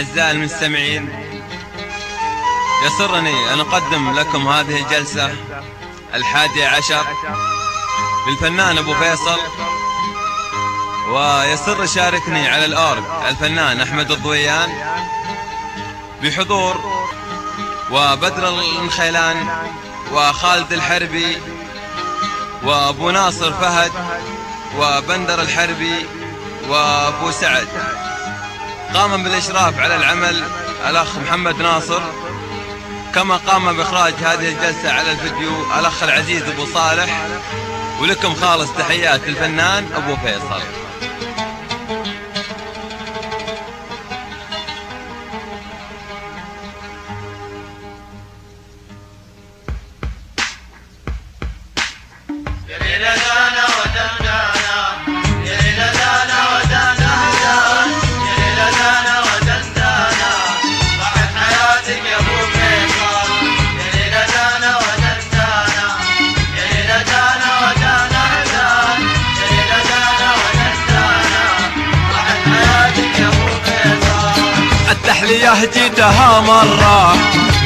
أعزائي المستمعين، يسرني أن أقدم لكم هذه الجلسة 11 للفنان أبو فيصل، ويسر يشاركني على الأورج الفنان أحمد الضويان، بحضور وبدر الخيلان وخالد الحربي وأبو ناصر فهد وبندر الحربي وأبو سعد. قام بالإشراف على العمل الأخ محمد ناصر، كما قام بإخراج هذه الجلسة على الفيديو الأخ العزيز أبو صالح. ولكم خالص تحيات الفنان أبو فيصل. التحلية جيتها مرة،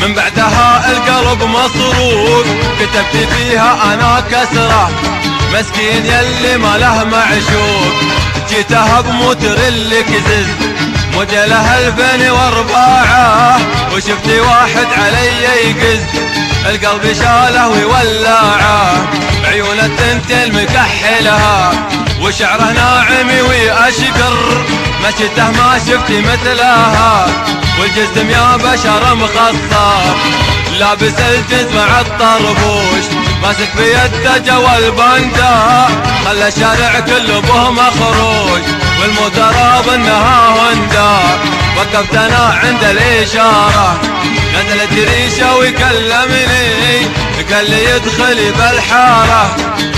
من بعدها القلب مصروف، كتبت فيها أنا كسرة، مسكين يلي ما له معشوق. جيتها بموتر اللي كزز، موديلها 2004، وشفتي واحد علي يقز، القلب شاله ويولعه، عيونه التنتين مكحلها، وشعره ناعم ويأشقر، مشيته ما شفتي مثلها، والجسم يا بشر مخصب، لابس الجنس مع الطربوش، ماسك بيده جوا البندا، خلى الشارع كله به مخروج، والموتر بانها هوندا. وقفت انا عند الاشاره، نزلت ريشه ويكلمني، قال لي ادخلي بالحاره،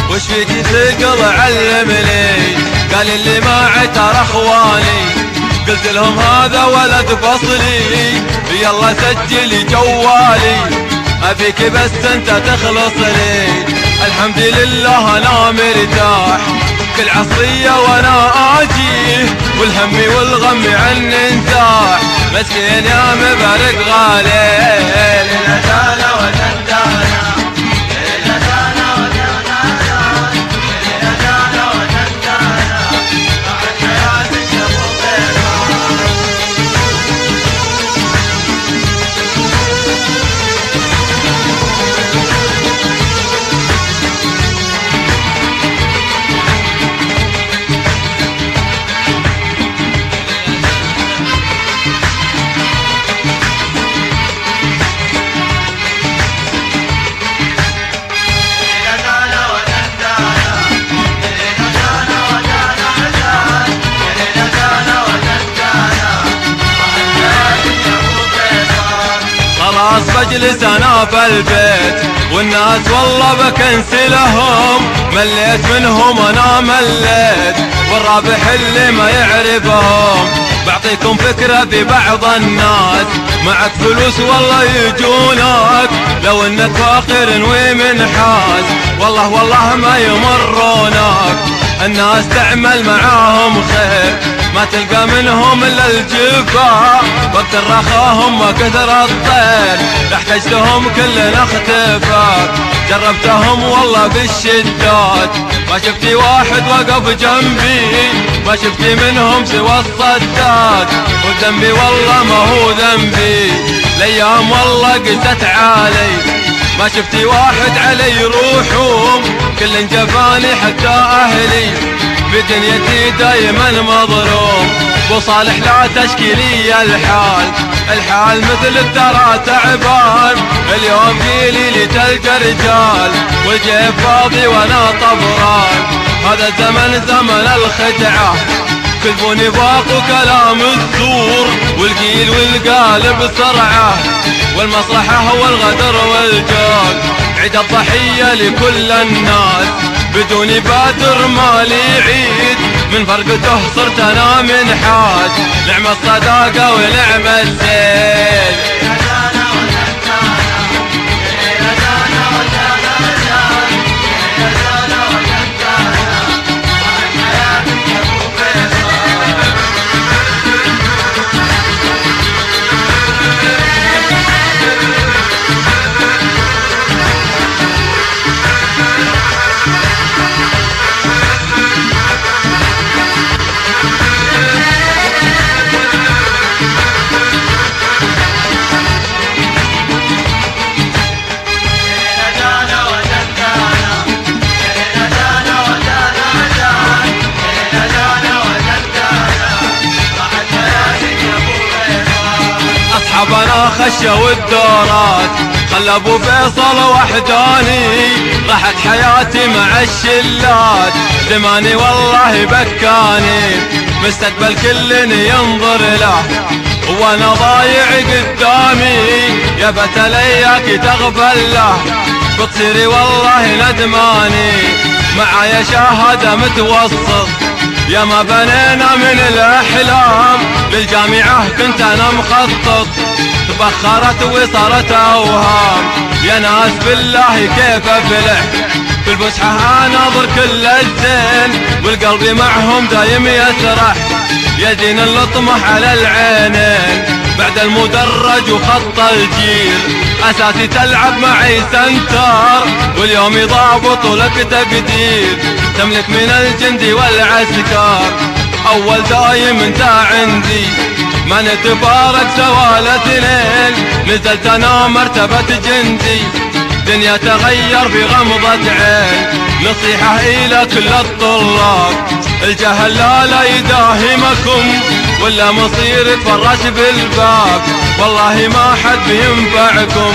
وش فيكي ثقل علمني، قال اللي معي ترى اخواني، قلت لهم هذا ولد فصلي، يلا سجلي جوالي، ابيك بس انت تخلص لي، الحمد لله انا مرتاح، كل عصرية وانا اجيه، والهم والغم عني انزاح، مسكين يا مبارك غالي، ليلتانا وتندانا، ليلتانا وتندانا، ليلتانا وتندانا، بعد حياتك يا ابو فيصل. خلاص بجلس انا في البيت، والناس والله بكنسلهم، مليت منهم انا مليت، والرابح اللي ما يعرفهم. بعطيكم فكرة ببعض الناس، معك فلوس والله يجونك، لو انك فقير ومنحاس، والله ما يمرونك. الناس تعمل معاهم خير، ما تلقى منهم الا الجفا، وقت الرخاهم وكثر الطير، احتجتهم كلنا اختفى، جربتهم والله بالشدات، ما شفتي واحد وقف جنبي، ما شفتي منهم سوى الصداد، وذنبي والله ما هو ذنبي، الايام والله قست علي، ما شفتي واحد علي روحهم، كل جفاني حتى اهلي، بدنيتي دايما مظلوم، وصالح لا تشكي لي الحال مثل الترى تعبان، اليوم جيلي لي تلقى رجال، والجيب فاضي وانا طبران، هذا زمن زمن الخدعة، كذب ونفاق وكلام الزور، والقيل والقالب سرعة، والمصلحة والغدر والجود، عيد الضحية لكل الناس، بدون بادر مالي عيد، من فرقته صرت انا منحاس، نعم الصداقة ونعم الزين. وانا خشوا الدورات، خلى ابو فيصل وحداني، راحت حياتي مع الشلات، زماني والله بكاني، مستقبل كل ينظر له وانا ضايع قدامي، يا بتلياك تغفل له بتصيري والله ندماني، معايا شهادة متوسط يا ما بنينا من الاحلام، للجامعة كنت انا مخطط، تبخرت وصارت اوهام، يا ناس بالله كيف افلح، بالفسحة اناظر كل الزين، والقلب معهم دايم يسرح، يا زين اللطمح على العينين، بعد المدرج وخط الجيل، اساسي تلعب معي سنتر، واليوم ضابط ولك تقدير، تملك من الجند والعسكر، اول دايم انت عندي، ما نتفارق سوا الاثنين، نزلت انا مرتبة جندي، دنيا تغير في غمضة عين، نصيحة الى كل الطلاب، الجهل لا يداهمكم، ولا مصير تفرش بالباب، والله ما حد بينفعكم،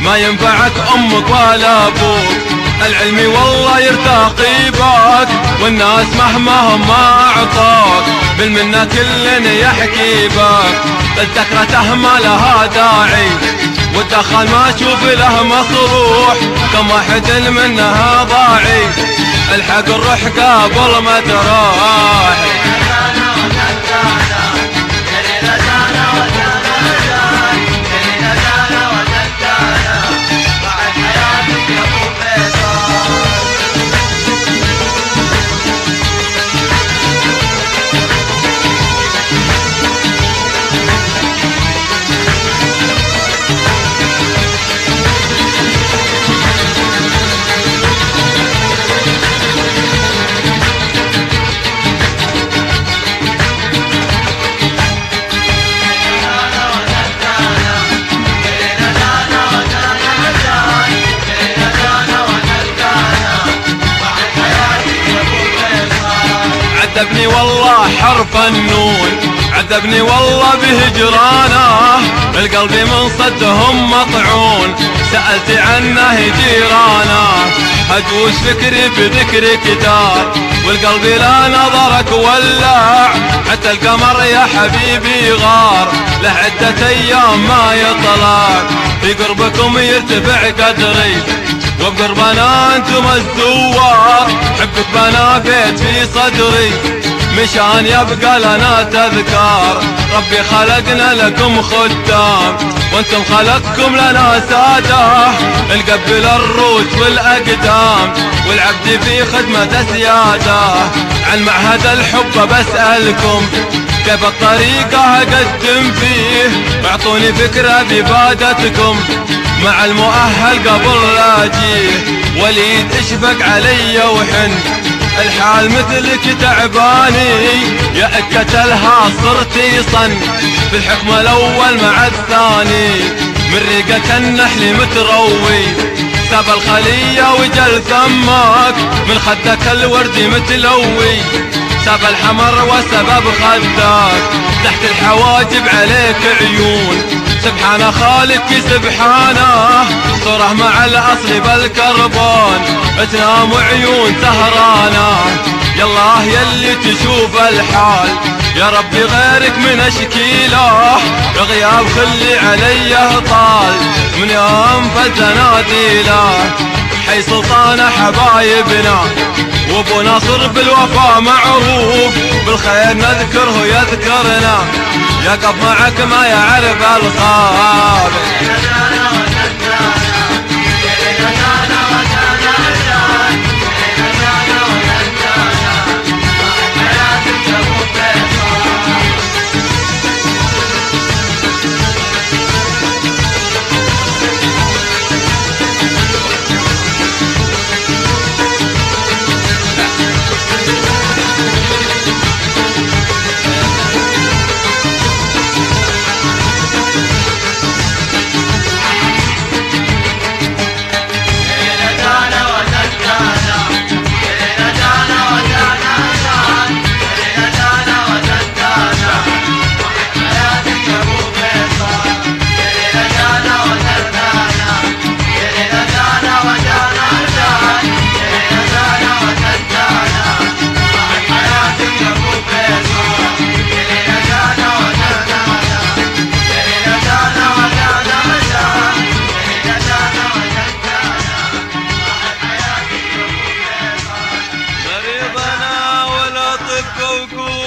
ما ينفعك امك ولا ابوك، العلم والله يرتقي باك، والناس مهما هم ما اعطاك، بالمنة كل يحكي باك، الذكرته ما لها داعي، والدخل ما اشوف له مصروح، كم واحد منها ضاعي، الحق الروح قبل ما تروح. عذبني والله حرف النون، عذبني والله بهجرانه، القلب من صدهم مطعون، سألت عنه جيرانه، هدوش فكري بذكرك دار، والقلب لا نظرك ولع، حتى القمر يا حبيبي غار، له عدة ايام ما يطلع، في قربكم يرتفع قدري، وبقربنا انتم الزوار، حبك بنا بيت في صدري، مشان يبقى لنا تذكار، ربي خلقنا لكم خدام، وانتم خلقكم لنا سادة، نقبل الروس والاقدام، والعبد في خدمة سيادة، عن معهد الحب بسألكم، كيف الطريقة اقدم فيه، اعطوني فكرة بفادتكم، مع المؤهل قبل لا اجيه، وليد اشفق علي وحن، الحال مثلك تعباني، يا اكة الها صرتي صن، في الحكم الاول مع الثاني، من ريقك النحل متروي، ساب الخلية وجل ثماك، من خدك الورد متلوي، ساب الحمر وسبب خدك، تحت الحواجب عليك عيون، سبحان خالق سبحانه، صوره مع الاصل بالكربون، تنام عيون سهرانه، يالله يلي تشوف الحال، يا ربي غيرك من اشكيله، غياب خلي علي طال، من يوم فزنادي له، حي سلطان حبايبنا، وابو ناصر بالوفا معروف، بالخير نذكره يذكرنا، يقف معك ما يعرف الخاب. كوكو